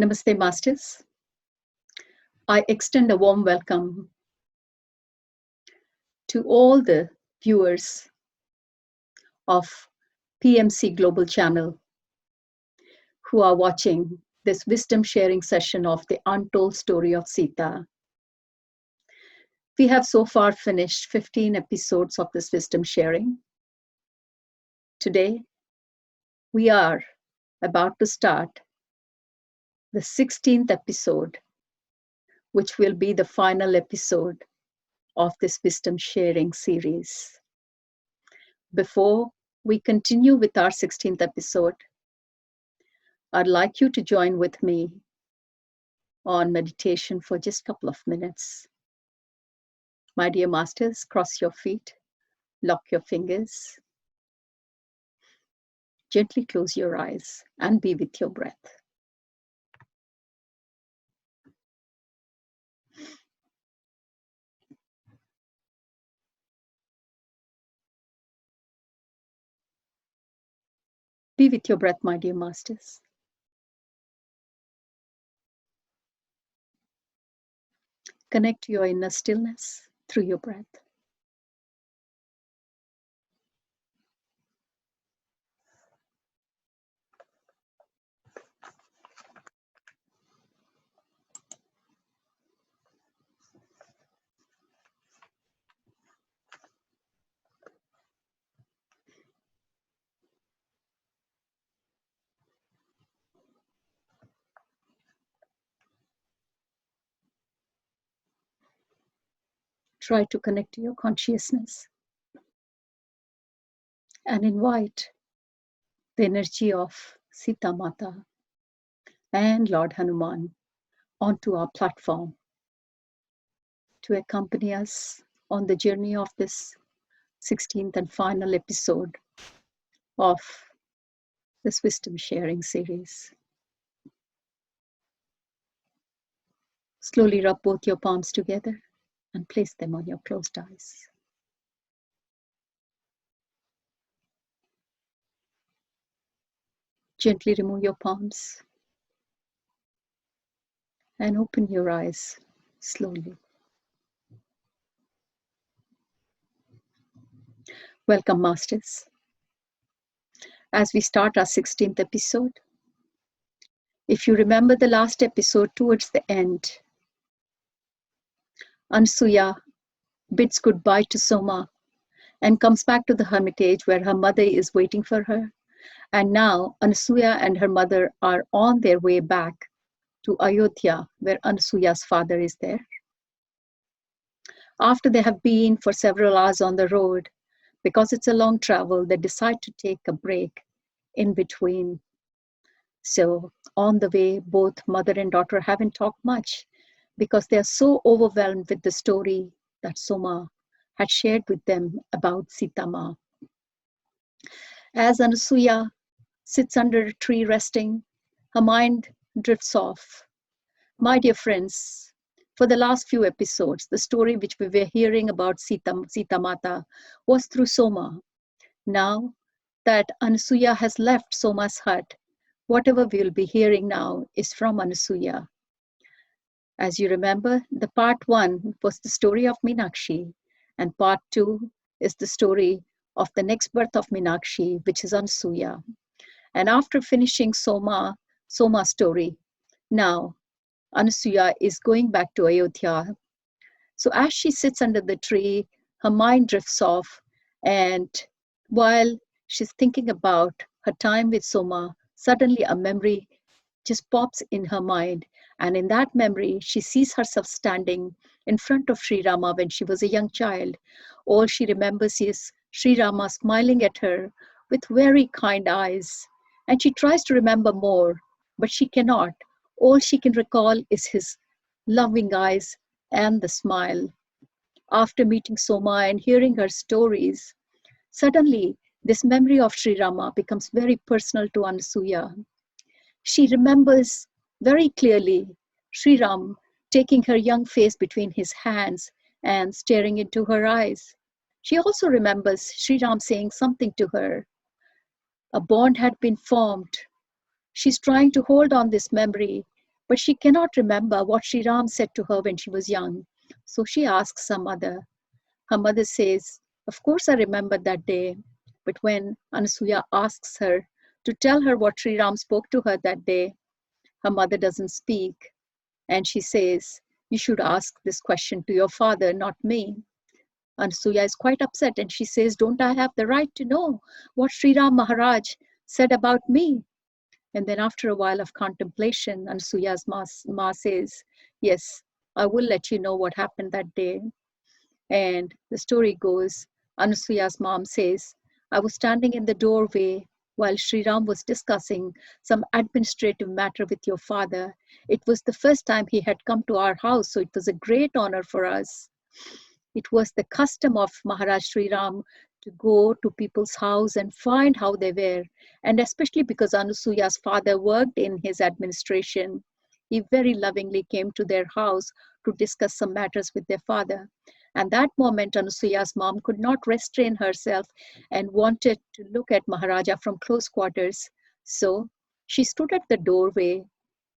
Namaste, Masters. I extend a warm welcome to all the viewers of PMC Global Channel who are watching this wisdom sharing session of the Untold Story of Sita. We have so far finished 15 episodes of this wisdom sharing. Today, we are about to start the 16th episode, which will be the final episode of this wisdom sharing series. Before we continue with our 16th episode, I'd like you to join with me on meditation for just a couple of minutes. My dear Masters, cross your feet, lock your fingers, gently close your eyes, and be with your breath. Be with your breath, my dear Masters. Connect to your inner stillness through your breath. Try to connect to your consciousness and invite the energy of Sita Mata and Lord Hanuman onto our platform to accompany us on the journey of this 16th and final episode of this wisdom sharing series. Slowly rub both your palms together and place them on your closed eyes. Gently remove your palms and open your eyes slowly. Welcome, Masters. As we start our 16th episode, if you remember the last episode towards the end, Ansuya bids goodbye to Soma and comes back to the hermitage where her mother is waiting for her. And now Anasuya and her mother are on their way back to Ayodhya, where Anasuya's father is there. After they have been for several hours on the road, because it's a long travel, they decide to take a break in between. So on the way, both mother and daughter haven't talked much because they are so overwhelmed with the story that Soma had shared with them about Sita Ma. As Anasuya sits under a tree resting, her mind drifts off. My dear friends, for the last few episodes, the story which we were hearing about Sita Mata was through Soma. Now that Anasuya has left Soma's hut, whatever we'll be hearing now is from Anasuya. As you remember, the part 1 was the story of Meenakshi, and part 2 is the story of the next birth of Meenakshi, which is Anasuya. And after finishing Soma's story, now Anasuya is going back to Ayodhya. So as she sits under the tree, her mind drifts off, and while she's thinking about her time with Soma, suddenly a memory just pops in her mind. And in that memory, she sees herself standing in front of Sri Rama when she was a young child. All she remembers is Sri Rama smiling at her with very kind eyes. And she tries to remember more, but she cannot. All she can recall is his loving eyes and the smile. After meeting Soma and hearing her stories, suddenly this memory of Sri Rama becomes very personal to Anasuya. She remembers very clearly Sri Ram taking her young face between his hands and staring into her eyes. She also remembers Sri Ram saying something to her. A bond had been formed. She's trying to hold on this memory, But she cannot remember what Sri Ram said to her when she was young. So she asks her mother. Her mother says, "Of course I remember that day." But when Anasuya asks her to tell her what Sri Ram spoke to her that day, her mother doesn't speak. And she says, "You should ask this question to your father, not me." Anasuya is quite upset and she says, "Don't I have the right to know what Sri Ram Maharaj said about me?" And then after a while of contemplation, Anasuya's ma says, "Yes, I will let you know what happened that day." And the story goes, Anasuya's mom says, "I was standing in the doorway while Sri Ram was discussing some administrative matter with your father. It was the first time he had come to our house, so it was a great honor for us. It was the custom of Maharaj Sri Ram to go to people's house and find how they were. And especially because Anusuya's father worked in his administration, he very lovingly came to their house to discuss some matters with their father. And that moment, Anusuya's mom could not restrain herself and wanted to look at Maharaja from close quarters. So she stood at the doorway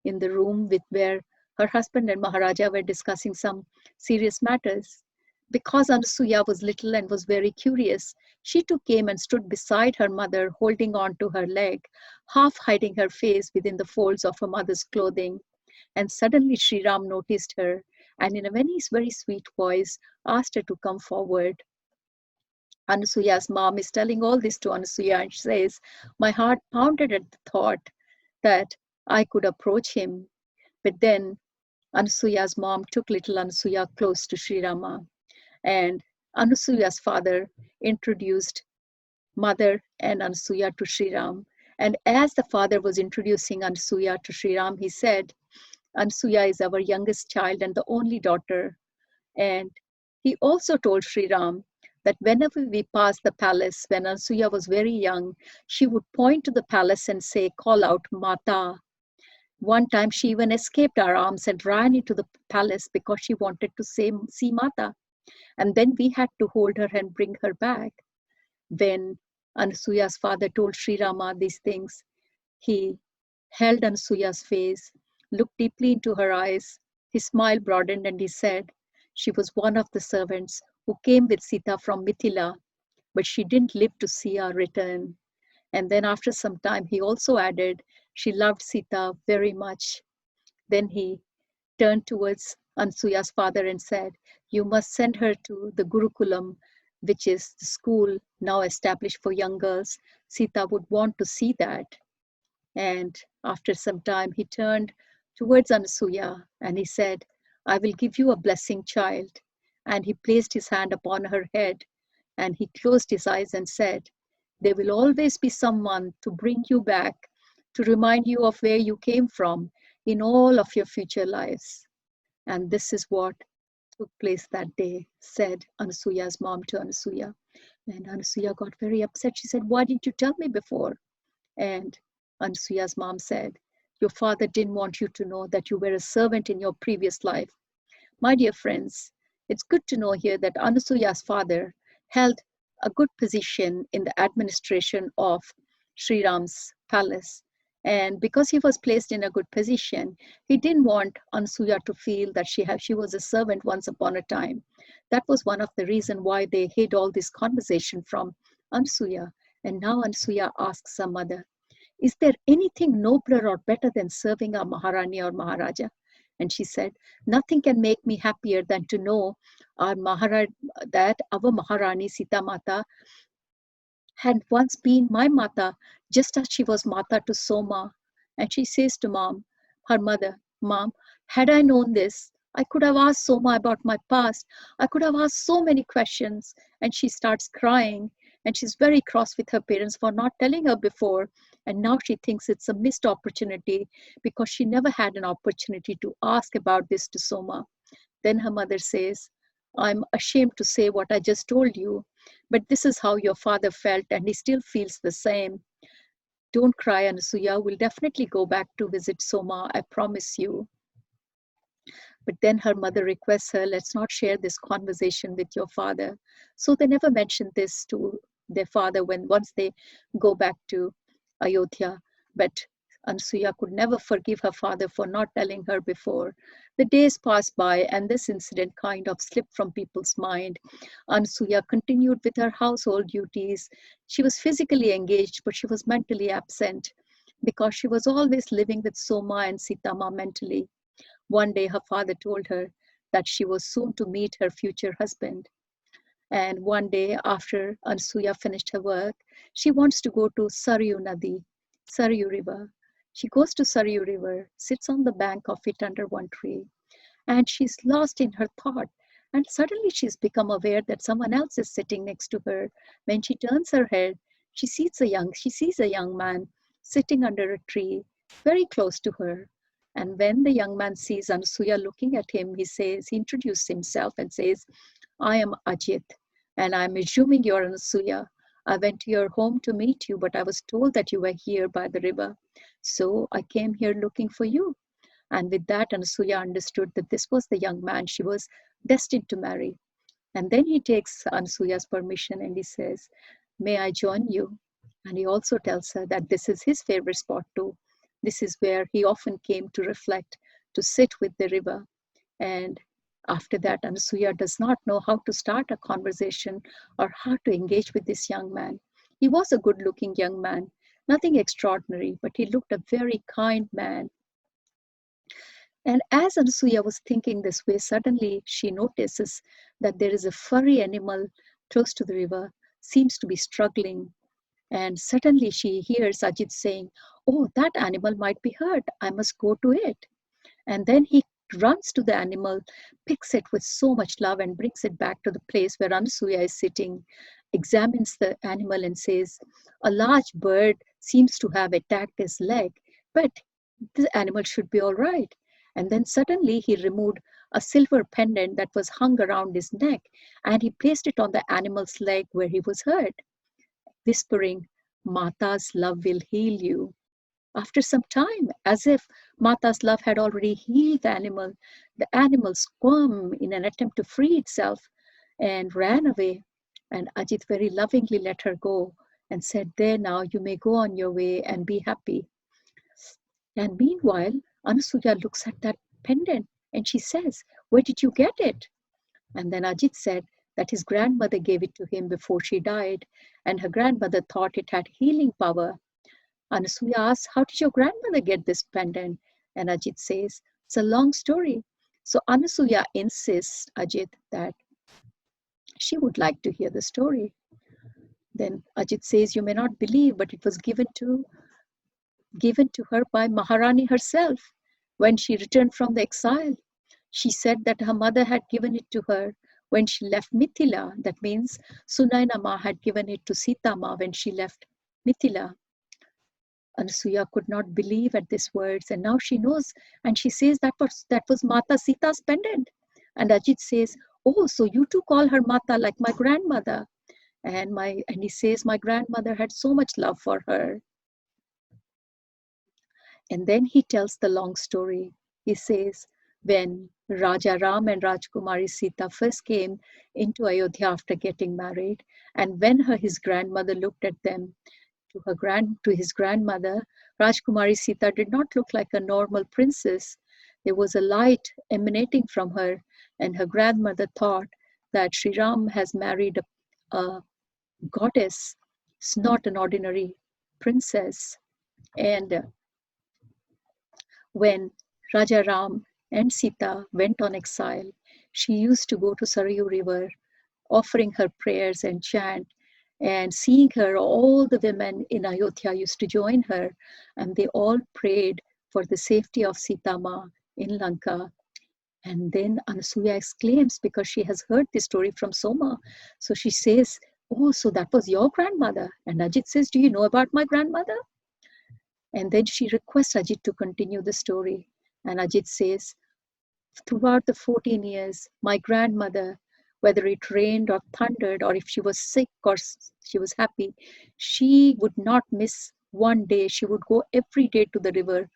in the room with where her husband and Maharaja were discussing some serious matters. Because Anasuya was little and was very curious, she too came and stood beside her mother, holding on to her leg, half hiding her face within the folds of her mother's clothing. And suddenly Sri Ram noticed her and in a very, very sweet voice asked her to come forward. Anasuya's mom is telling all this to Anasuya and she says, "My heart pounded at the thought that I could approach him." But then Anasuya's mom took little Anasuya close to Sri Rama, and Anasuya's father introduced mother and Anasuya to Sri Ram. And as the father was introducing Anasuya to Sri Ram, he said, "Anasuya is our youngest child and the only daughter." And he also told Sri Ram that whenever we passed the palace, when Anasuya was very young, she would point to the palace and say, call out Mata. One time she even escaped our arms and ran into the palace because she wanted to see Mata. And then we had to hold her and bring her back. When Anasuya's father told Sri Rama these things, he held Anasuya's face, looked deeply into her eyes. His smile broadened and he said, "She was one of the servants who came with Sita from Mithila, but she didn't live to see our return." And then after some time, he also added, "She loved Sita very much." Then he turned towards Ansuya's father and said, "You must send her to the Gurukulam, which is the school now established for young girls. Sita would want to see that." And after some time, he turned towards Anasuya and he said, "I will give you a blessing, child." And he placed his hand upon her head and he closed his eyes and said, "There will always be someone to bring you back, to remind you of where you came from in all of your future lives." And this is what took place that day, said Anasuya's mom to Anasuya. And Anasuya got very upset. She said, "Why didn't you tell me before?" And Ansuya's mom said, "Your father didn't want you to know that you were a servant in your previous life." My dear friends, it's good to know here that Anasuya's father held a good position in the administration of Sri Ram's palace. And because he was placed in a good position, he didn't want Anasuya to feel that she was a servant once upon a time. That was one of the reasons why they hid all this conversation from Anasuya. And now Anasuya asks her mother, "Is there anything nobler or better than serving a Maharani or Maharaja?" And she said, "Nothing can make me happier than to know that our Maharani Sita Mata had once been my Mata, just as she was Mata to Soma." And she says to mom, her mother, "Mom, had I known this, I could have asked Soma about my past. I could have asked so many questions." And she starts crying and she's very cross with her parents for not telling her before. And now she thinks it's a missed opportunity because she never had an opportunity to ask about this to Soma. Then her mother says, "I'm ashamed to say what I just told you, but this is how your father felt and he still feels the same. Don't cry, Anasuya. We'll definitely go back to visit Soma, I promise you." But then her mother requests her, "Let's not share this conversation with your father." So they never mentioned this to their father once they go back to Ayodhya. But Ansuya could never forgive her father for not telling her before. The days passed by, and this incident kind of slipped from people's mind. Ansuya continued with her household duties. She was physically engaged, but she was mentally absent because she was always living with Soma and Sitama mentally. One day, her father told her that she was soon to meet her future husband. And one day, after Ansuya finished her work, she wants to go to Saryu Nadi, Saryu River. She goes to Saryu River, sits on the bank of it under one tree, and she's lost in her thought. And suddenly she's become aware that someone else is sitting next to her. When she turns her head, she sees a young man sitting under a tree very close to her. And when the young man sees Ansuya looking at him, he introduces himself and says, I am Ajit, and I'm assuming you're Anasuya. I went to your home to meet you, but I was told that you were here by the river. So I came here looking for you. And with that, Anasuya understood that this was the young man she was destined to marry. And then he takes Anasuya's permission and he says, May I join you? And he also tells her that this is his favorite spot too. This is where he often came to reflect, to sit with the river. And after that, Anasuya does not know how to start a conversation or how to engage with this young man. He was a good looking young man, nothing extraordinary, but he looked a very kind man. And as Anasuya was thinking this way, suddenly she notices that there is a furry animal close to the river, seems to be struggling. And suddenly she hears Ajit saying, Oh, that animal might be hurt. I must go to it. And then he runs to the animal, picks it with so much love, and brings it back to the place where Anasuya is sitting, examines the animal, and says, A large bird seems to have attacked his leg, but the animal should be all right. And then suddenly he removed a silver pendant that was hung around his neck and he placed it on the animal's leg where he was hurt, whispering, Mata's love will heal you. After some time, as if Mata's love had already healed the animal squirmed in an attempt to free itself and ran away. And Ajit very lovingly let her go and said, There now, you may go on your way and be happy. And meanwhile, Anasuya looks at that pendant and she says, Where did you get it? And then Ajit said that his grandmother gave it to him before she died, and her grandmother thought it had healing power. Anasuya asks, How did your grandmother get this pendant? And Ajit says, It's a long story. So Anasuya insists, Ajit, that she would like to hear the story. Then Ajit says, You may not believe, but it was given to her by Maharani herself when she returned from the exile. She said that her mother had given it to her when she left Mithila. That means Sunainama had given it to Sitama when she left Mithila. Anasuya could not believe at these words, and now she knows, and she says that was Mata Sita's pendant. And Ajit says, "Oh, so you too call her Mata like my grandmother?" And he says, "My grandmother had so much love for her." And then he tells the long story. He says, when Raja Ram and Rajkumari Sita first came into Ayodhya after getting married, and when his grandmother looked at them, to his grandmother, Rajkumari Sita did not look like a normal princess. There was a light emanating from her, and her grandmother thought that Sri Ram has married a goddess. It's not an ordinary princess. And when Raja Ram and Sita went on exile, she used to go to Sarayu River, offering her prayers and chant. And seeing her, all the women in Ayodhya used to join her, and they all prayed for the safety of Sita Ma in Lanka. And then Anasuya exclaims because she has heard this story from Soma. So she says, "Oh, so that was your grandmother?" And Ajit says, "Do you know about my grandmother?" And then she requests Ajit to continue the story. And Ajit says, throughout the 14 years, my grandmother, whether it rained or thundered, or if she was sick or she was happy, she would not miss one day. She would go every day to the river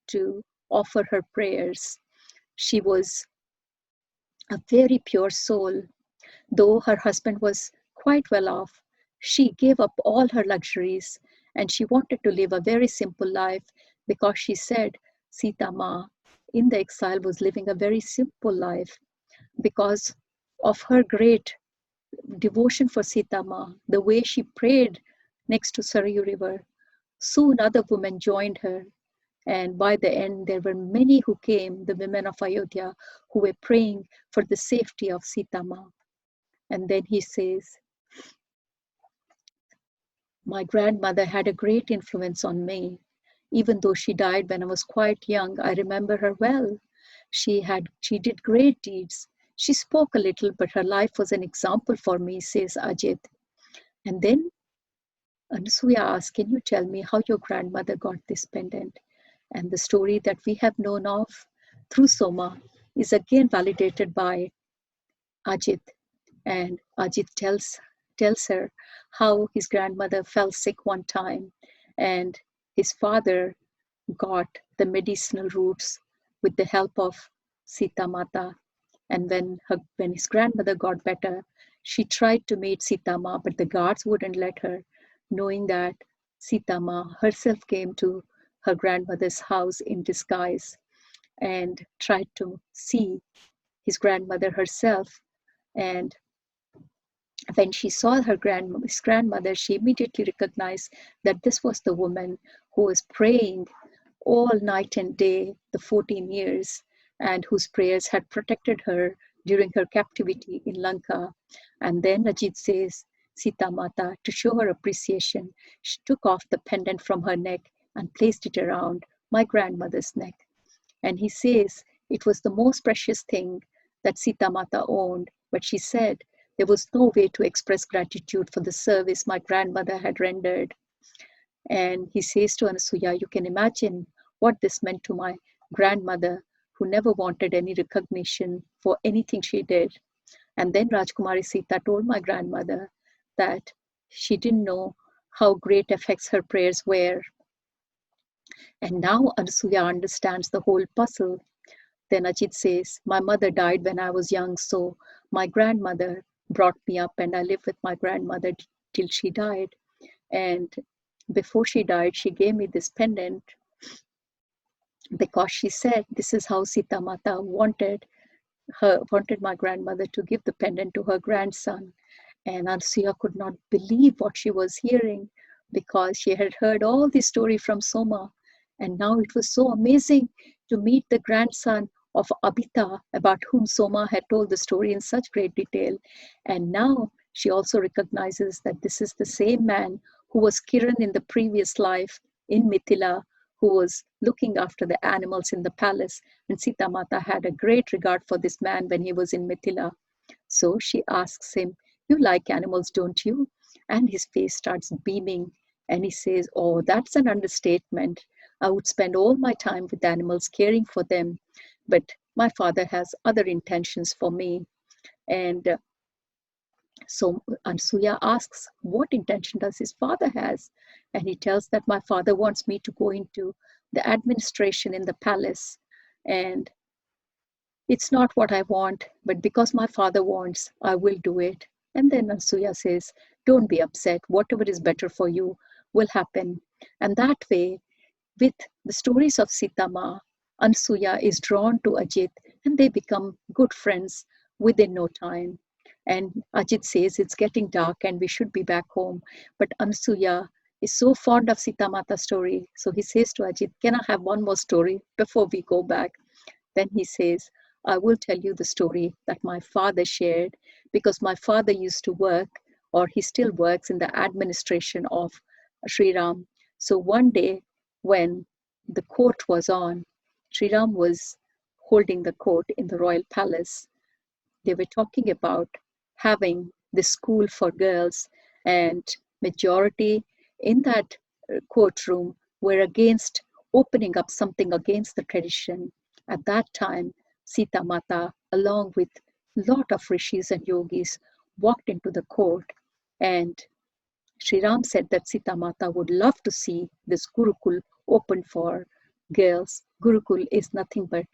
to offer her prayers. She was a very pure soul. Though her husband was quite well off, she gave up all her luxuries and she wanted to live a very simple life because she said Sita Ma in the exile was living a very simple life because of her great devotion for Sita Ma, the way she prayed next to Sarayu River. Soon other women joined her, and by the end, there were many who came, the women of Ayodhya, who were praying for the safety of Sita Ma. And then he says, my grandmother had a great influence on me. Even though she died when I was quite young, I remember her well. She did great deeds. She spoke a little, but her life was an example for me, says Ajit. And then Anasuya asks, can you tell me how your grandmother got this pendant? And the story that we have known of through Soma is again validated by Ajit. And Ajit tells her how his grandmother fell sick one time and his father got the medicinal roots with the help of Sita Mata. And when his grandmother got better, she tried to meet Sita Ma, but the guards wouldn't let her, knowing that Sita Ma herself came to her grandmother's house in disguise and tried to see his grandmother herself. And when she saw his grandmother, she immediately recognized that this was the woman who was praying all night and day, the 14 years, and whose prayers had protected her during her captivity in Lanka. And then Ajit says, Sita Mata, to show her appreciation, she took off the pendant from her neck and placed it around my grandmother's neck. And he says it was the most precious thing that Sita Mata owned, but she said there was no way to express gratitude for the service my grandmother had rendered. And he says to Anasuya, you can imagine what this meant to my grandmother, who never wanted any recognition for anything she did. And then Rajkumari Sita told my grandmother that she didn't know how great effects her prayers were. And now Anasuya understands the whole puzzle. Then Ajit says, my mother died when I was young, so my grandmother brought me up and I lived with my grandmother till she died. And before she died, she gave me this pendant because she said this is how Sita Mata wanted my grandmother to give the pendant to her grandson. And Ansuya could not believe what she was hearing because she had heard all the story from Soma. And now it was so amazing to meet the grandson of Abita, about whom Soma had told the story in such great detail. And now she also recognizes that this is the same man who was Kiran in the previous life in Mithila, who was looking after the animals in the palace. And Sita Mata had a great regard for this man when he was in Mithila. So she asks him, you like animals, don't you? And his face starts beaming. And he says, oh, that's an understatement. I would spend all my time with animals, caring for them. But my father has other intentions for me. And so Ansuya asks, what intention does his father has? And he tells that my father wants me to go into the administration in the palace. And it's not what I want, but because my father wants, I will do it. And then Ansuya says, don't be upset. Whatever is better for you will happen. And that way, with the stories of Sita Ma, Ansuya is drawn to Ajit and they become good friends within no time. And Ajit says it's getting dark and we should be back home. But Ansuya is so fond of Sita Mata's story. So he says to Ajit, can I have one more story before we go back? Then he says, I will tell you the story that my father shared because my father used to work, or he still works, in the administration of Sri Ram. So one day when the court was on, Sri Ram was holding the court in the royal palace. They were talking about having the school for girls, and majority in that courtroom were against opening up something against the tradition. At that time, Sita Mata, along with lot of rishis and yogis, walked into the court, and Sri Ram said that Sita Mata would love to see this Gurukul open for girls. Gurukul is nothing but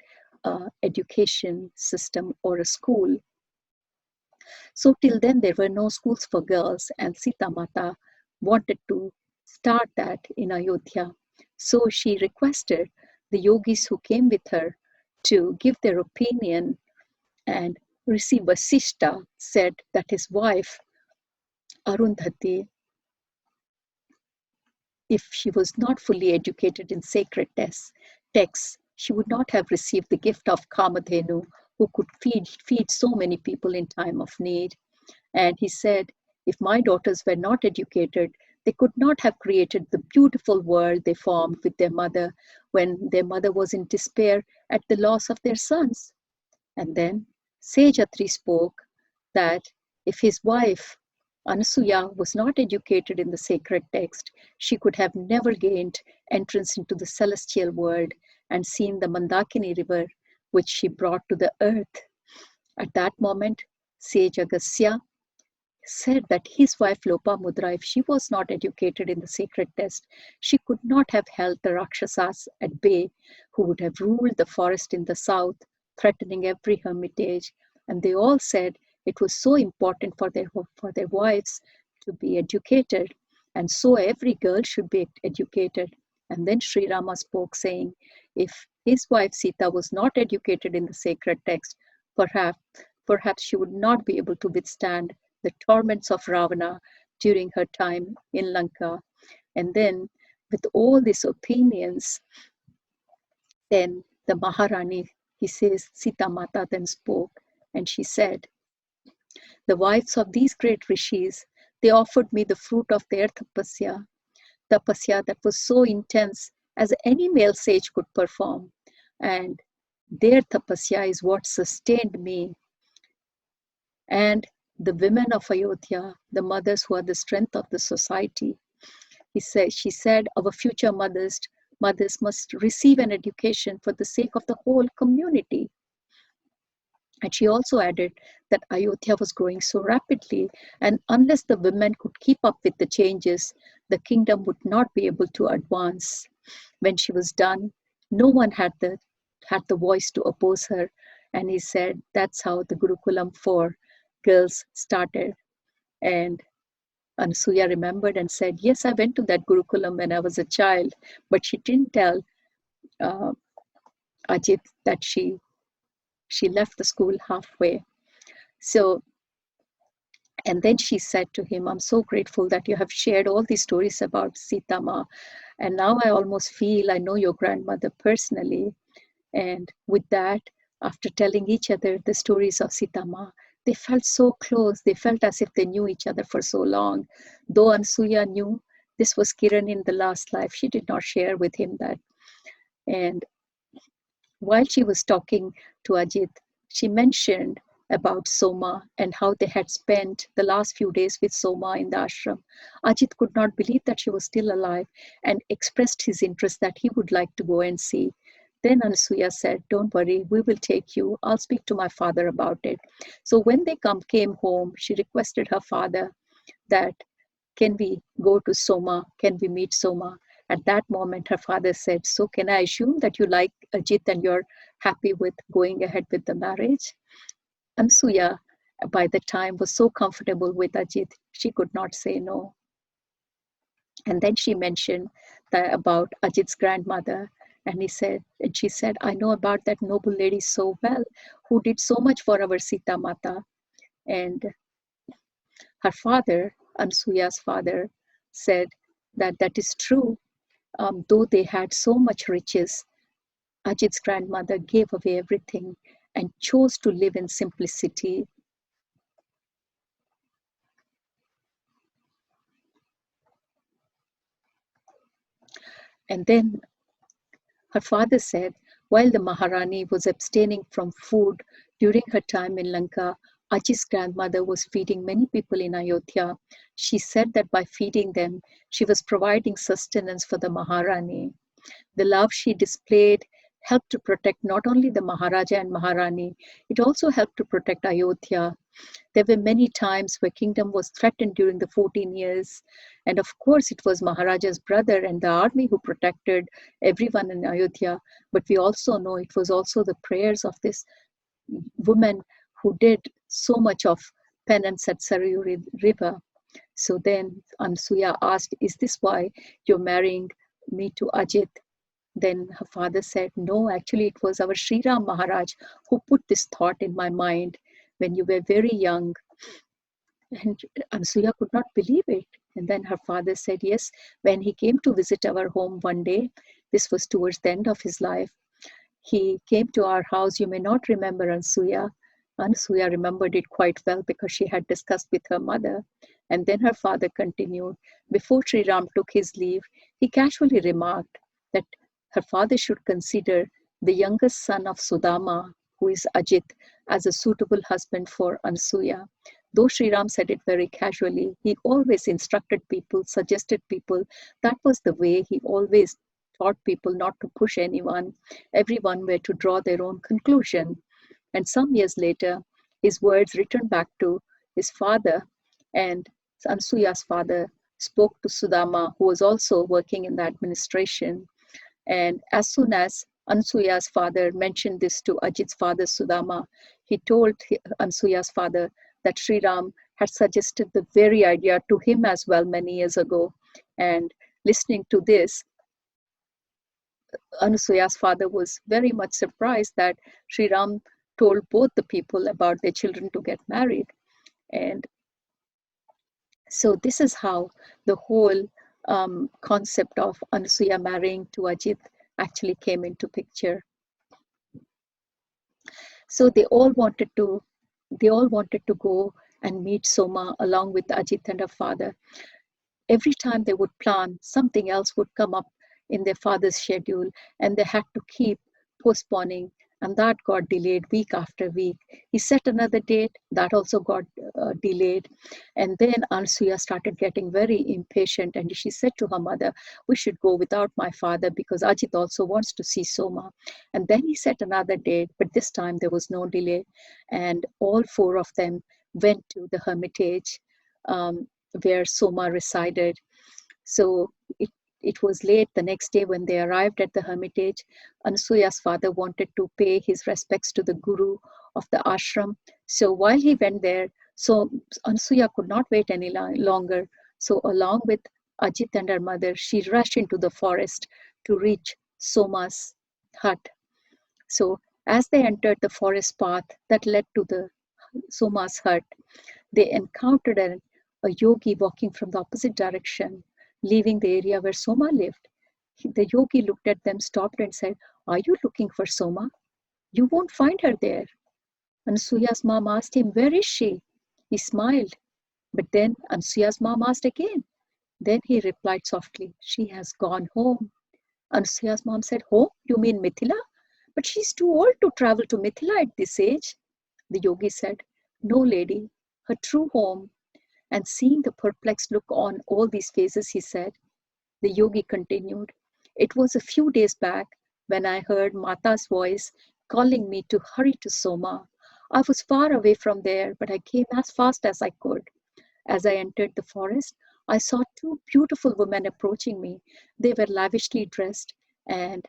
education system or a school. So till then there were no schools for girls, and Sita Mata wanted to start that in Ayodhya. So she requested the yogis who came with her to give their opinion, and Rishi Vasishta said that his wife Arundhati, if she was not fully educated in sacred texts, she would not have received the gift of Kamadhenu, who could feed so many people in time of need. And he said, if my daughters were not educated, they could not have created the beautiful world they formed with their mother when their mother was in despair at the loss of their sons. And then Sage Atri spoke that if his wife Anasuya was not educated in the sacred text, she could have never gained entrance into the celestial world and seen the Mandakini river, which she brought to the earth. At that moment, Sage Agastya said that his wife Lopamudra, if she was not educated in the sacred text, she could not have held the Rakshasas at bay, who would have ruled the forest in the south, threatening every hermitage. And they all said it was so important for their wives to be educated, and so every girl should be educated. And then Sri Rama spoke, saying, if his wife Sita was not educated in the sacred text, perhaps she would not be able to withstand the torments of Ravana during her time in Lanka. And then, with all these opinions, then the Maharani, he says, Sita Mata then spoke, and she said, the wives of these great rishis, they offered me the fruit of their tapasya that was so intense as any male sage could perform. And their tapasya is what sustained me. And the women of Ayodhya, the mothers who are the strength of the society, she said, our future mothers must receive an education for the sake of the whole community. And she also added that Ayodhya was growing so rapidly, and unless the women could keep up with the changes, the kingdom would not be able to advance. When she was done, no one had the voice to oppose her. And he said that's how the Gurukulam for girls started. And Anasuya remembered and said, yes, I went to that Gurukulam when I was a child, but she didn't tell uh, Ajit that she left the school halfway. So, and then she said to him, I'm so grateful that you have shared all these stories about Sita Ma. And now I almost feel I know your grandmother personally. And with that, after telling each other the stories of Sita Ma, they felt so close. They felt as if they knew each other for so long. Though Ansuya knew this was Kiran in the last life, she did not share with him that. And while she was talking to Ajit, she mentioned about Soma and how they had spent the last few days with Soma in the ashram. Ajit could not believe that she was still alive and expressed his interest that he would like to go and see. Then Anasuya said, don't worry, we will take you. I'll speak to my father about it. So when they came home, she requested her father that, can we go to Soma? Can we meet Soma? At that moment, her father said, so can I assume that you like Ajit and you're happy with going ahead with the marriage? Ansuya, by the time, was so comfortable with Ajit, she could not say no. And then she mentioned about Ajit's grandmother. And she said, I know about that noble lady so well, who did so much for our Sita Mata. And her father, Ansuya's father, said that that is true. Though they had so much riches, Ajit's grandmother gave away everything and chose to live in simplicity. And then her father said, while the Maharani was abstaining from food during her time in Lanka, Ajit's grandmother was feeding many people in Ayodhya. She said that by feeding them, she was providing sustenance for the Maharani. The love she displayed helped to protect not only the Maharaja and Maharani, it also helped to protect Ayodhya. There were many times where kingdom was threatened during the 14 years. And of course, it was Maharaja's brother and the army who protected everyone in Ayodhya. But we also know it was also the prayers of this woman who did so much of penance at Sarayu River. So then Ansuya asked, is this why you're marrying me to Ajit. Then her father said, no, actually, it was our Sri Ram Maharaj who put this thought in my mind when you were very young. And Ansuya could not believe it. And then her father said, yes, when he came to visit our home one day, this was towards the end of his life, he came to our house. You may not remember Ansuya. Ansuya remembered it quite well because she had discussed with her mother. And then her father continued. Before Sri Ram took his leave, he casually remarked that her father should consider the youngest son of Sudama, who is Ajit, as a suitable husband for Ansuya. Though Sri Ram said it very casually, he always instructed people, suggested people. That was the way he always taught people not to push anyone. Everyone were to draw their own conclusion. And some years later, his words returned back to his father, and Ansuya's father spoke to Sudama, who was also working in the administration. And as soon as Ansuya's father mentioned this to Ajit's father, Sudama, he told Ansuya's father that Sri Ram had suggested the very idea to him as well many years ago. And listening to this, Anusuya's father was very much surprised that Sri Ram told both the people about their children to get married. And so this is how the whole concept of Anusuya marrying to Ajit actually came into picture. So they all wanted to go and meet Soma along with Ajit and her father. Every time they would plan, something else would come up in their father's schedule, and they had to keep postponing, and that got delayed week after week. He set another date, that also got delayed. And then Ansuya started getting very impatient, and she said to her mother, we should go without my father because Ajit also wants to see Soma. And then he set another date, but this time there was no delay, and all four of them went to the hermitage where Soma resided. So it was late the next day when they arrived at the hermitage. Ansuya's father wanted to pay his respects to the guru of the ashram. So while he went there, so Ansuya could not wait any longer. So along with Ajit and her mother, she rushed into the forest to reach Soma's hut. So as they entered the forest path that led to the Soma's hut, they encountered a yogi walking from the opposite direction, leaving the area where Soma lived. The yogi looked at them, stopped, and said, are you looking for Soma? You won't find her there. Ansuya's mom asked him, where is she? He smiled, but then Ansuya's mom asked again. Then he replied softly, she has gone home. Ansuya's mom said, home? You mean Mithila? But she's too old to travel to Mithila at this age. The yogi said, no, lady, her true home. And seeing the perplexed look on all these faces, he said, the yogi continued, it was a few days back when I heard Mata's voice calling me to hurry to Soma. I was far away from there, but I came as fast as I could. As I entered the forest, I saw two beautiful women approaching me. They were lavishly dressed, and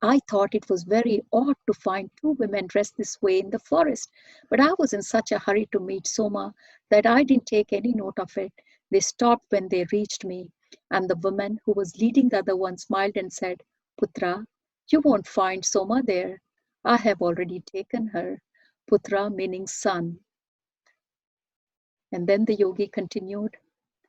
I thought it was very odd to find two women dressed this way in the forest, but I was in such a hurry to meet Soma that I didn't take any note of it. They stopped when they reached me, and the woman who was leading the other one smiled and said, Putra, you won't find Soma there. I have already taken her. Putra meaning son. And then the yogi continued,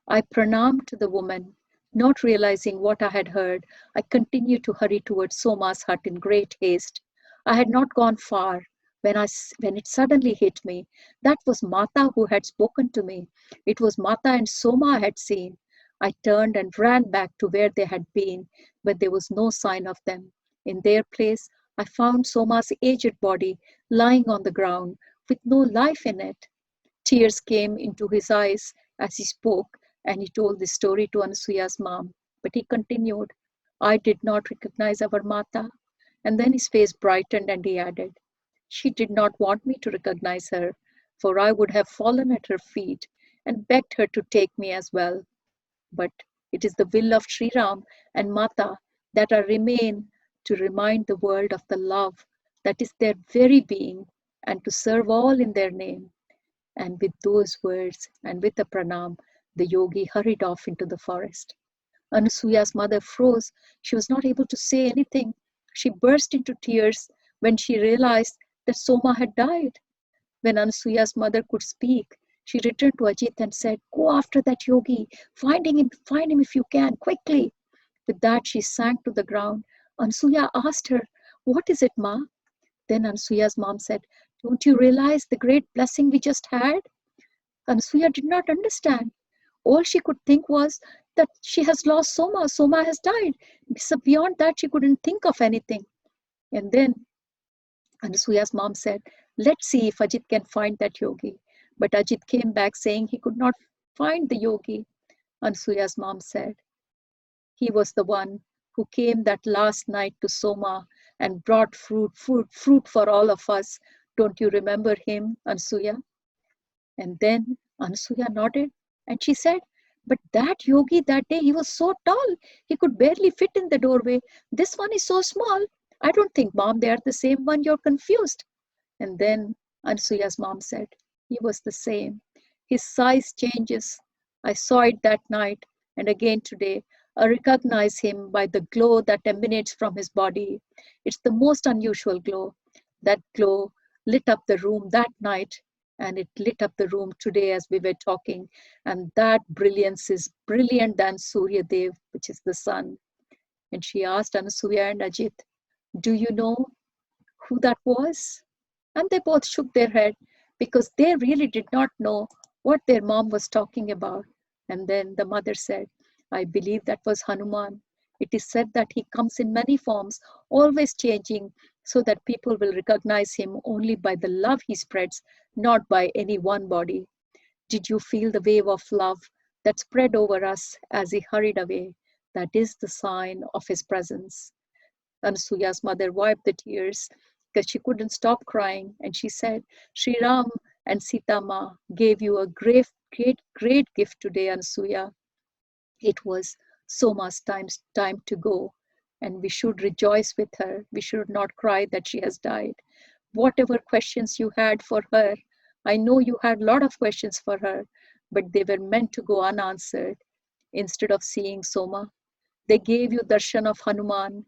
I pranamed to the woman. Not realizing what I had heard, I continued to hurry towards Soma's hut in great haste. I had not gone far when it suddenly hit me. That was Mata who had spoken to me. It was Mata and Soma I had seen. I turned and ran back to where they had been, but there was no sign of them. In their place, I found Soma's aged body lying on the ground with no life in it. Tears came into his eyes as he spoke, and he told the story to Ansuya's mom. But he continued, I did not recognize our Mata. And then his face brightened and he added, she did not want me to recognize her, for I would have fallen at her feet and begged her to take me as well. But it is the will of Sri Ram and Mata that I remain to remind the world of the love that is their very being and to serve all in their name. And with those words and with a pranam, the yogi hurried off into the forest. Anusuya's mother froze. She was not able to say anything. She burst into tears when she realized that Soma had died. When Anasuya's mother could speak, she returned to Ajit and said, "Go after that yogi. Find him if you can, quickly." With that, she sank to the ground. Anasuya asked her, "What is it, Ma?" Then Anasuya's mom said, "Don't you realize the great blessing we just had?" Anasuya did not understand. All she could think was that she has lost Soma. Soma has died. So beyond that, she couldn't think of anything. And then Anasuya's mom said, "Let's see if Ajit can find that yogi." But Ajit came back saying he could not find the yogi. Anasuya's mom said, "He was the one who came that last night to Soma and brought fruit for all of us. Don't you remember him, Anasuya?" And then Anasuya nodded and she said, "But that yogi that day, he was so tall, he could barely fit in the doorway. This one is so small. I don't think, Mom, they are the same one. You're confused." And then Ansuya's mom said, "He was the same. His size changes. I saw it that night and again today. I recognize him by the glow that emanates from his body. It's the most unusual glow. That glow lit up the room that night and it lit up the room today as we were talking. And that brilliance is brilliant than Surya Dev, which is the sun." And she asked Anasuya and Ajit, "Do you know who that was?" And they both shook their head because they really did not know what their mom was talking about. And then the mother said, "I believe that was Hanuman. It is said that he comes in many forms, always changing, so that people will recognize him only by the love he spreads, not by any one body. Did you feel the wave of love that spread over us as he hurried away? That is the sign of his presence." Ansuya's mother wiped the tears because she couldn't stop crying, and she said, "Sri Ram and Sita Ma gave you a great gift today, Ansuya. It was Soma's time to go, and we should rejoice with her. We should not cry that she has died. Whatever questions you had for her, I know you had a lot of questions for her, but they were meant to go unanswered. Instead of seeing Soma, they gave you darshan of Hanuman.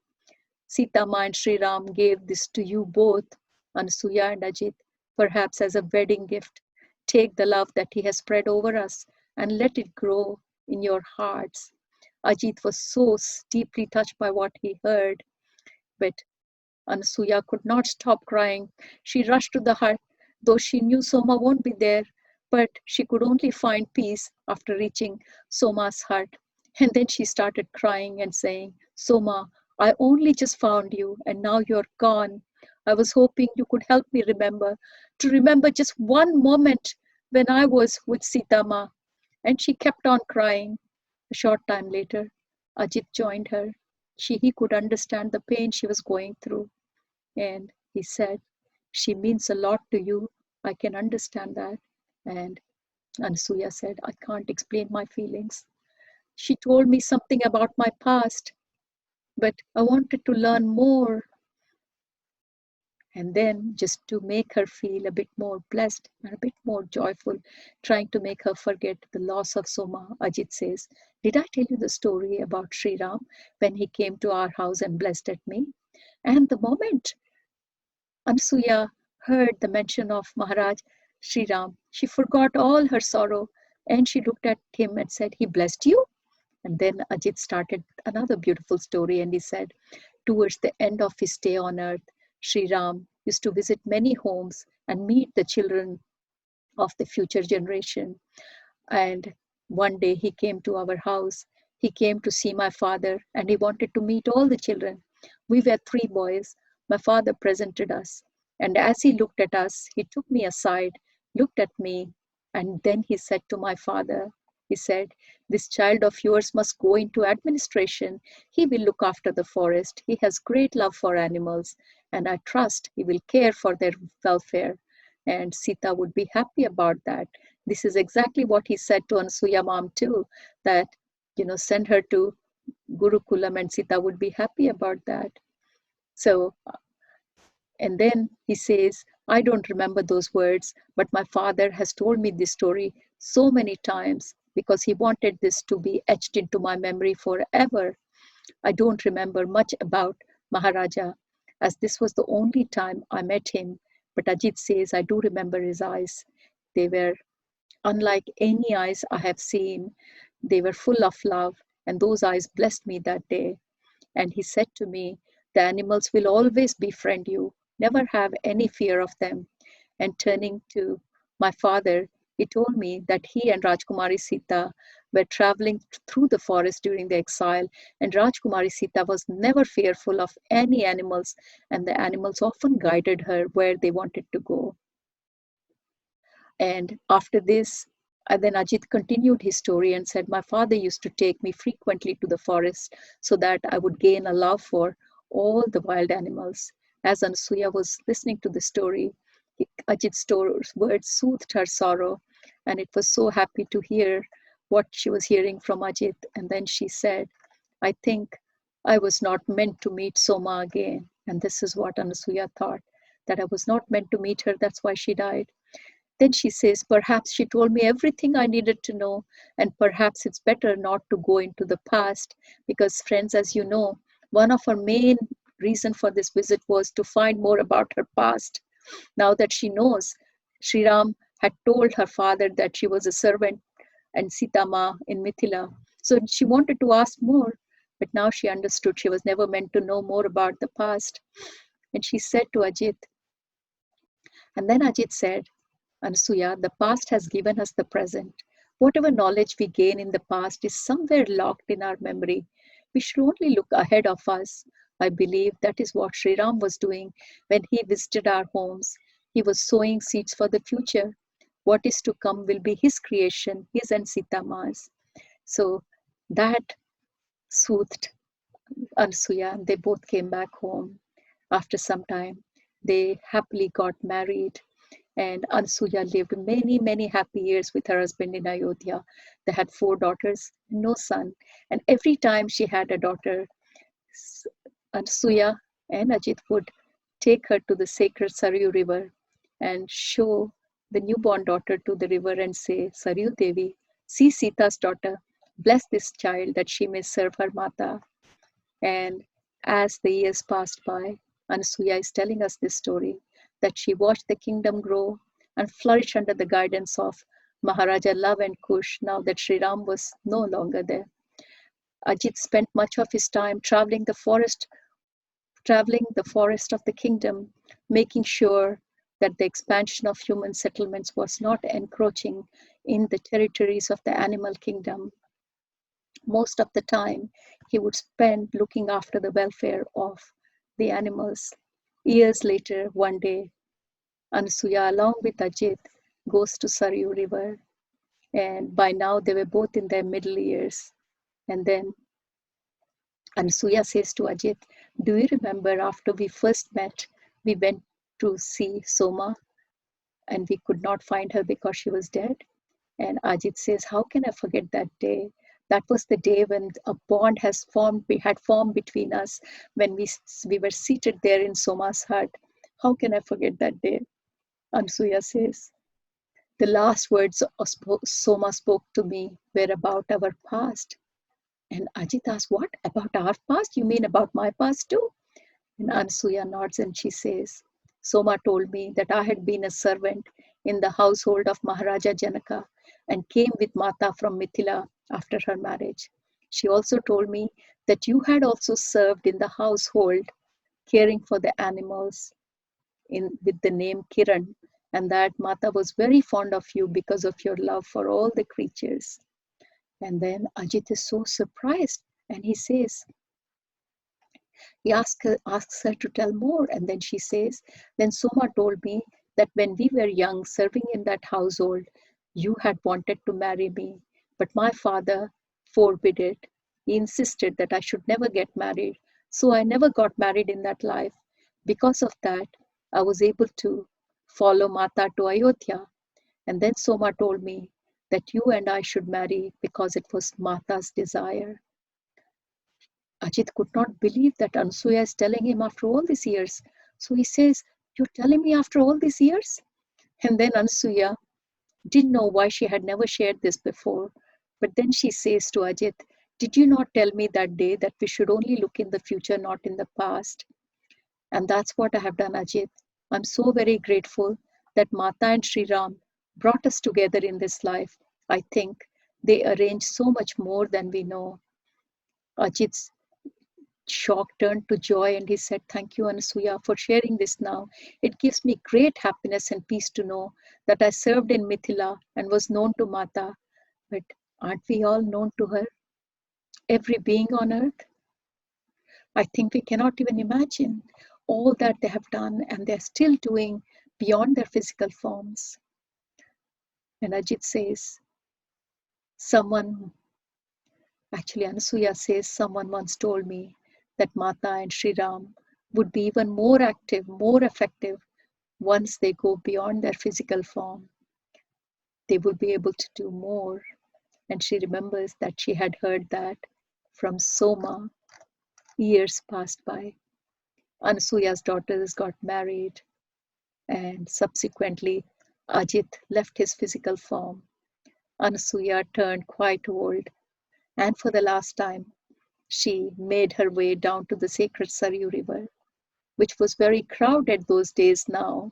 Sitama and Sri Ram gave this to you both, Ansuya and Ajit, perhaps as a wedding gift. Take the love that he has spread over us and let it grow in your hearts." Ajit was so deeply touched by what he heard, but Anasuya could not stop crying. She rushed to the hut, though she knew Soma won't be there, but she could only find peace after reaching Soma's hut. And then she started crying and saying, "Soma, I only just found you and now you're gone. I was hoping you could help me to remember just one moment when I was with Sitama." And she kept on crying. A short time later, Ajit joined her. He could understand the pain she was going through. And he said, "She means a lot to you. I can understand that." And Ansuya said, "I can't explain my feelings. She told me something about my past, but I wanted to learn more." And then, just to make her feel a bit more blessed and a bit more joyful, trying to make her forget the loss of Soma, Ajit says, "Did I tell you the story about Sri Ram when he came to our house and blessed at me?" And the moment Ansuya heard the mention of Maharaj Sri Ram, she forgot all her sorrow and she looked at him and said, "He blessed you?" And then Ajit started another beautiful story and he said, towards the end of his stay on earth, Sri Ram used to visit many homes and meet the children of the future generation. And one day he came to our house. He came to see my father and he wanted to meet all the children. We were three boys. My father presented us. And as he looked at us, he took me aside, looked at me, and then he said to my father, he said, "This child of yours must go into administration. He will look after the forest. He has great love for animals, and I trust he will care for their welfare." And Sita would be happy about that. This is exactly what he said to Ansuya mom too, that, send her to Gurukulam and Sita would be happy about that. So, and then he says, "I don't remember those words, but my father has told me this story so many times. because he wanted this to be etched into my memory forever. I don't remember much about Maharaja, as this was the only time I met him, but Ajit says I do remember his eyes. They were unlike any eyes I have seen. They were full of love, and those eyes blessed me that day. And he said to me, the animals will always befriend you. Never have any fear of them. And turning to my father, he told me that he and Rajkumari Sita were traveling through the forest during the exile, and Rajkumari Sita was never fearful of any animals, and the animals often guided her where they wanted to go. And after this, then Ajit continued his story and said, my father used to take me frequently to the forest so that I would gain a love for all the wild animals. As Anasuya was listening to the story, Ajit's words soothed her sorrow, and it was so happy to hear what she was hearing from Ajit. And then she said, I think I was not meant to meet Soma again. And this is what Anasuya thought, that I was not meant to meet her, that's why she died. Then she says, perhaps she told me everything I needed to know, and perhaps it's better not to go into the past, because, friends, as you know, one of her main reason for this visit was to find more about her past. Now that she knows, Sri Ram had told her father that she was a servant and Sita Ma in Mithila. So she wanted to ask more, but now she understood she was never meant to know more about the past. And she said to Ajit, and then Ajit said, Anasuya, the past has given us the present. Whatever knowledge we gain in the past is somewhere locked in our memory. We should only look ahead of us. I believe that is what Sri Ram was doing when he visited our homes. He was sowing seeds for the future. What is to come will be his creation, his and Sita Ma's. So that soothed Anasuya, and they both came back home. After some time, they happily got married, and Anasuya lived many, many happy years with her husband in Ayodhya. They had 4 daughters, no son. And every time she had a daughter, Anasuya and Ajit would take her to the sacred Saryu River and show the newborn daughter to the river and say, Saryu Devi, see Sita's daughter, bless this child that she may serve her Mata. And as the years passed by, Anasuya is telling us this story, that she watched the kingdom grow and flourish under the guidance of Maharaja Love and Kush, now that Sri Ram was no longer there. Ajit spent much of his time traveling the forest of the kingdom, making sure that the expansion of human settlements was not encroaching in the territories of the animal kingdom. Most of the time, he would spend looking after the welfare of the animals. Years later, one day, Anasuya, along with Ajit, goes to Saryu River. And by now, they were both in their middle years. And then Anasuya says to Ajit, do you remember after we first met, we went to see Soma and we could not find her because she was dead? And Ajit says, how can I forget that day? That was the day when a bond had formed between us, when we were seated there in Soma's hut. How can I forget that day? Anasuya says, the last words Soma spoke to me were about our past. And Ajit asks, what? About our past? You mean about my past too? And Anasuya nods and she says, Soma told me that I had been a servant in the household of Maharaja Janaka and came with Mata from Mithila after her marriage. She also told me that you had also served in the household, caring for the animals with the name Kiran, and that Mata was very fond of you because of your love for all the creatures. And then Ajit is so surprised and he says, he asks her to tell more, and then she says, then Soma told me that when we were young, serving in that household, you had wanted to marry me, but my father forbid it. He insisted that I should never get married, so I never got married in that life. Because of that, I was able to follow Mata to Ayodhya, and then Soma told me that you and I should marry because it was Mata's desire. Ajit could not believe that Ansuya is telling him after all these years. So he says, you're telling me after all these years? And then Ansuya didn't know why she had never shared this before. But then she says to Ajit, "Did you not tell me that day that we should only look in the future, not in the past?" And that's what I have done, Ajit. I'm so very grateful that Mata and Sri Ram brought us together in this life. I think they arranged so much more than we know. Ajit's shock turned to joy and he said, "Thank you, Anasuya, for sharing this now. It gives me great happiness and peace to know that I served in Mithila and was known to Mata. But aren't we all known to her? Every being on earth? I think we cannot even imagine all that they have done and they're still doing beyond their physical forms." And Ajit says, someone, actually Anasuya says, someone once told me that Mata and Sri Ram would be even more active, more effective once they go beyond their physical form. They would be able to do more. And she remembers that she had heard that from Soma years passed by. Anasuya's daughters got married, and subsequently Ajit left his physical form. Anasuya turned quite old, and for the last time, she made her way down to the sacred Saryu River, which was very crowded those days now.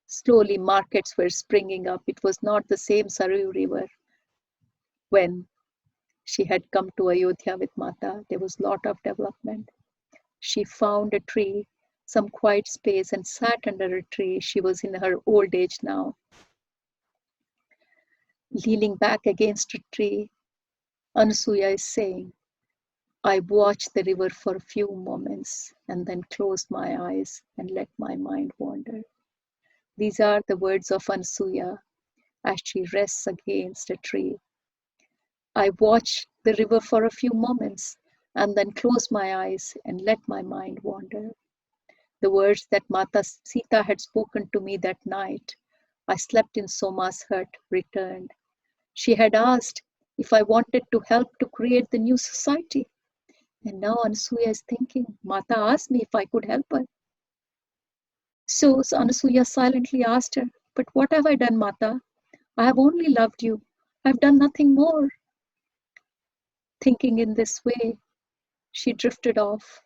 Slowly, markets were springing up. It was not the same Saryu River when she had come to Ayodhya with Mata. There was a lot of development. She found a tree, some quiet space, and sat under a tree. She was in her old age now. Leaning back against a tree, Anasuya is saying, "I watched the river for a few moments and then closed my eyes and let my mind wander." These are the words of Anasuya as she rests against a tree. "I watched the river for a few moments and then closed my eyes and let my mind wander." The words that Mata Sita had spoken to me that night I slept in Soma's hut returned. She had asked if I wanted to help to create the new society. And now Anasuya is thinking, Mata asked me if I could help her. So Anasuya silently asked her, "But what have I done, Mata? I have only loved you. I have done nothing more." Thinking in this way, she drifted off.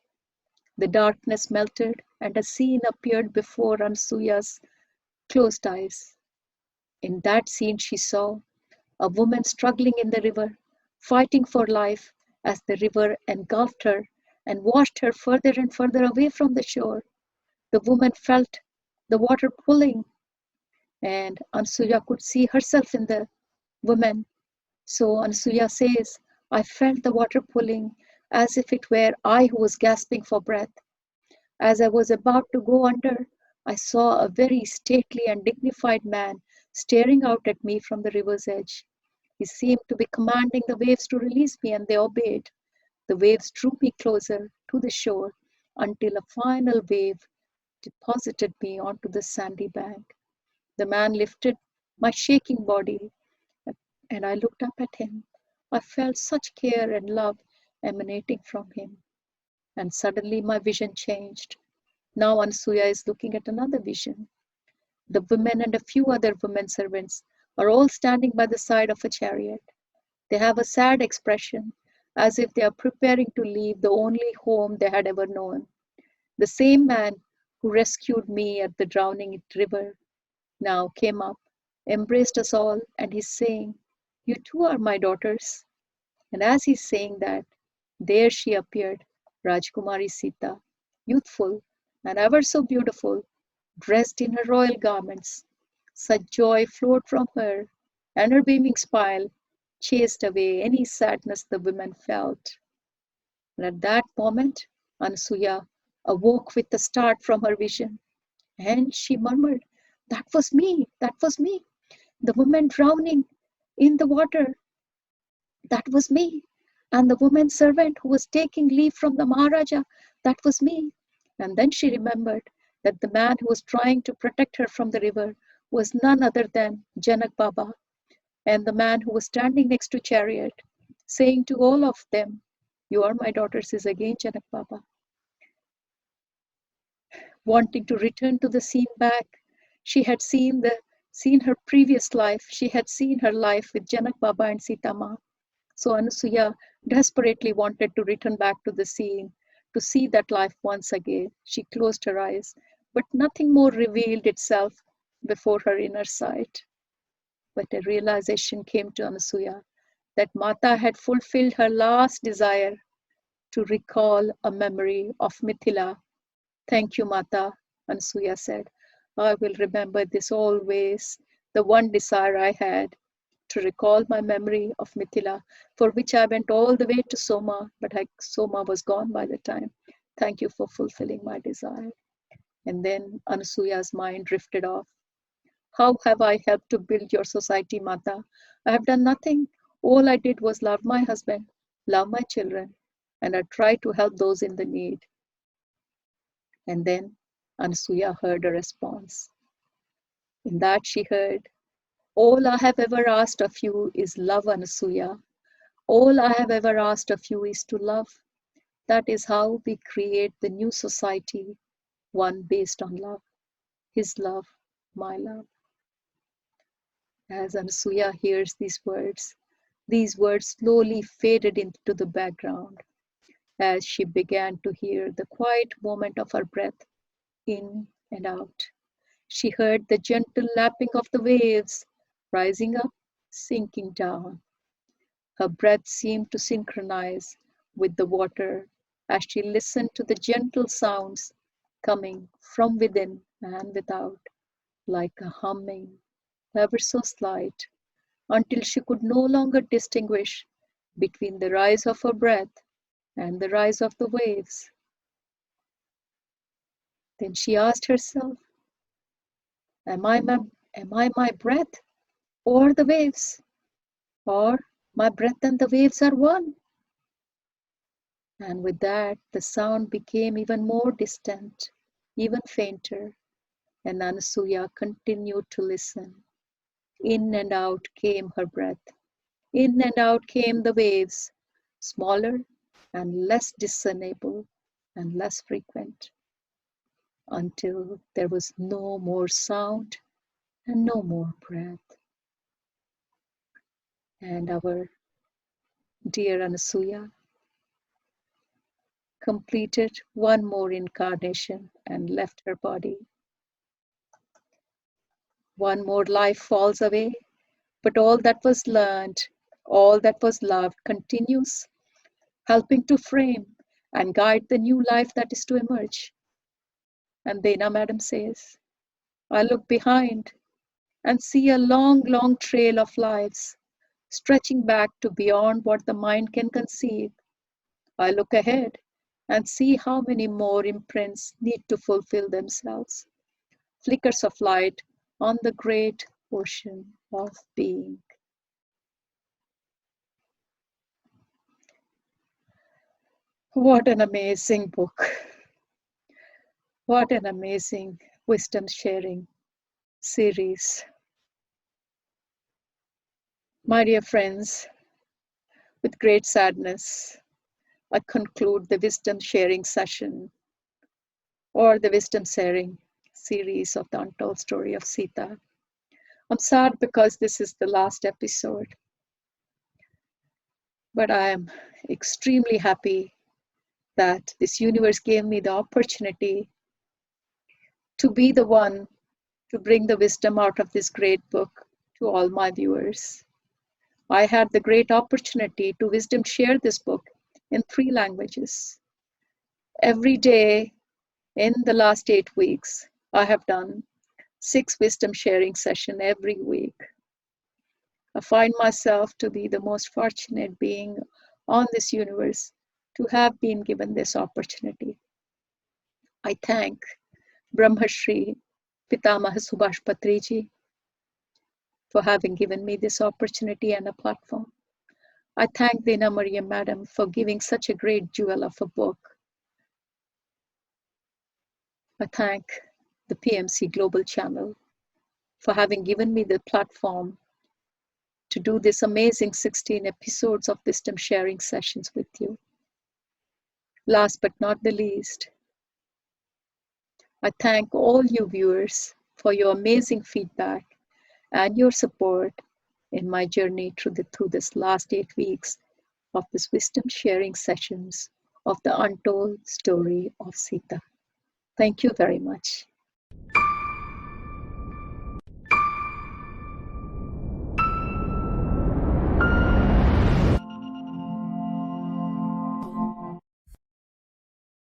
The darkness melted and a scene appeared before Anasuya's closed eyes. In that scene, she saw a woman struggling in the river, fighting for life as the river engulfed her and washed her further and further away from the shore. The woman felt the water pulling, and Ansuya could see herself in the woman. So Ansuya says, "I felt the water pulling as if it were I who was gasping for breath. As I was about to go under, I saw a very stately and dignified man staring out at me from the river's edge. He seemed to be commanding the waves to release me, and they obeyed. The waves drew me closer to the shore until a final wave deposited me onto the sandy bank. The man lifted my shaking body, and I looked up at him. I felt such care and love emanating from him. And suddenly my vision changed. Now Ansuya is looking at another vision. The women and a few other women servants are all standing by the side of a chariot. They have a sad expression, as if they are preparing to leave the only home they had ever known. The same man who rescued me at the drowning river now came up, embraced us all, and he's saying, "You too are my daughters." And as he's saying that, there she appeared, Rajkumari Sita, youthful and ever so beautiful, dressed in her royal garments. Such joy flowed from her, and her beaming smile chased away any sadness the women felt. And at that moment, Anasuya awoke with a start from her vision, and she murmured, "That was me, that was me. The woman drowning in the water, that was me. And the woman servant who was taking leave from the Maharaja, that was me." And then she remembered that the man who was trying to protect her from the river was none other than Janak Baba, and the man who was standing next to chariot, saying to all of them, "You are my daughters," is again Janak Baba. Wanting to return to the scene back, she had seen her previous life. She had seen her life with Janak Baba and Sita Ma. So Anasuya desperately wanted to return back to the scene, to see that life once again. She closed her eyes, but nothing more revealed itself before her inner sight. But a realization came to Anasuya that Mata had fulfilled her last desire to recall a memory of Mithila. Thank you, Mata, Anasuya said. I will remember this always, the one desire I had to recall my memory of Mithila, for which I went all the way to Soma, but Soma was gone by the time. Thank you for fulfilling my desire. And then Anasuya's mind drifted off. How have I helped to build your society, Mata? I have done nothing. All I did was love my husband, love my children, and I tried to help those in the need. And then Anasuya heard a response. In that she heard, all I have ever asked of you is love, Anasuya. All I have ever asked of you is to love. That is how we create the new society, one based on love. His love, my love. As Anasuya hears these words slowly faded into the background as she began to hear the quiet movement of her breath in and out. She heard the gentle lapping of the waves, rising up, sinking down. Her breath seemed to synchronize with the water as she listened to the gentle sounds coming from within and without, like a humming, ever so slight, until she could no longer distinguish between the rise of her breath and the rise of the waves. Then she asked herself, am I my breath or the waves? Or my breath and the waves are one? And with that, the sound became even more distant, even fainter, and Anasuya continued to listen. In and out came her breath. In and out came the waves, smaller and less discernible and less frequent, until there was no more sound and no more breath. And our dear Anasuya completed one more incarnation and left her body. One more life falls away, but all that was learned, all that was loved continues, helping to frame and guide the new life that is to emerge. And Dena Madam says, I look behind and see a long, long trail of lives stretching back to beyond what the mind can conceive. I look ahead and see how many more imprints need to fulfill themselves. Flickers of light on the great ocean of being. What an amazing book. What an amazing wisdom sharing series. My dear friends, with great sadness, I conclude the wisdom sharing session or the wisdom sharing series of the Untold Story of Sita. I'm sad because this is the last episode, but I am extremely happy that this universe gave me the opportunity to be the one to bring the wisdom out of this great book to all my viewers. I had the great opportunity to wisdom share this book in 3 languages. Every day in the last 8 weeks, I have done 6 wisdom sharing sessions every week. I find myself to be the most fortunate being on this universe to have been given this opportunity. I thank Brahmashri Pitamaha Subhash Patriji for having given me this opportunity and a platform. I thank Dena Merriam Madam for giving such a great jewel of a book. I thank the PMC Global Channel for having given me the platform to do this amazing 16 episodes of wisdom sharing sessions with you. Last but not the least, I thank all you viewers for your amazing feedback and your support in my journey through this last 8 weeks of this wisdom sharing sessions of the Untold Story of Sita. Thank you very much.